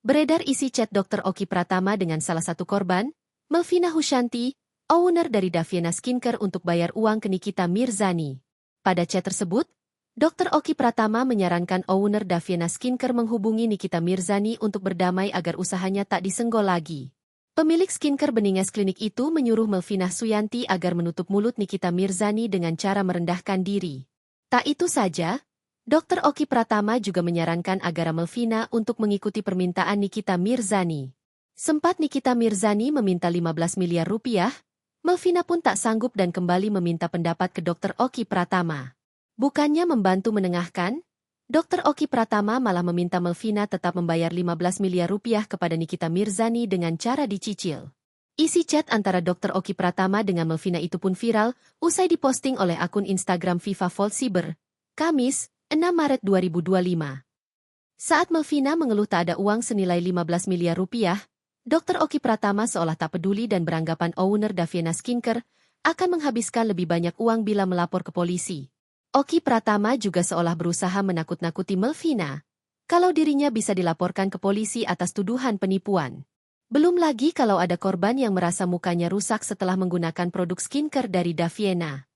Beredar isi chat Dr. Oki Pratama dengan salah satu korban, Melvina Husyanti, owner dari Daviena Skincare untuk bayar uang ke Nikita Mirzani. Pada chat tersebut, Dr. Oki Pratama menyarankan owner Daviena Skincare menghubungi Nikita Mirzani untuk berdamai agar usahanya tak disenggol lagi. Pemilik skincare Beninges Klinik itu menyuruh Melvina Suyanti agar menutup mulut Nikita Mirzani dengan cara merendahkan diri. Tak itu saja, Dr. Oki Pratama juga menyarankan agar Melvina untuk mengikuti permintaan Nikita Mirzani. Sempat Nikita Mirzani meminta 15 miliar rupiah, Melvina pun tak sanggup dan kembali meminta pendapat ke Dr. Oki Pratama. Bukannya membantu menengahkan, Dr. Oki Pratama malah meminta Melvina tetap membayar 15 miliar rupiah kepada Nikita Mirzani dengan cara dicicil. Isi chat antara Dr. Oki Pratama dengan Melvina itu pun viral, usai diposting oleh akun Instagram Viva Volt Cyber, Kamis, 6 Maret 2025. Saat Melvina mengeluh tak ada uang senilai 15 miliar rupiah, Dr. Oki Pratama seolah tak peduli dan beranggapan owner Daviena Skincare akan menghabiskan lebih banyak uang bila melapor ke polisi. Oki Pratama juga seolah berusaha menakut-nakuti Melvina kalau dirinya bisa dilaporkan ke polisi atas tuduhan penipuan. Belum lagi kalau ada korban yang merasa mukanya rusak setelah menggunakan produk skincare dari Daviena.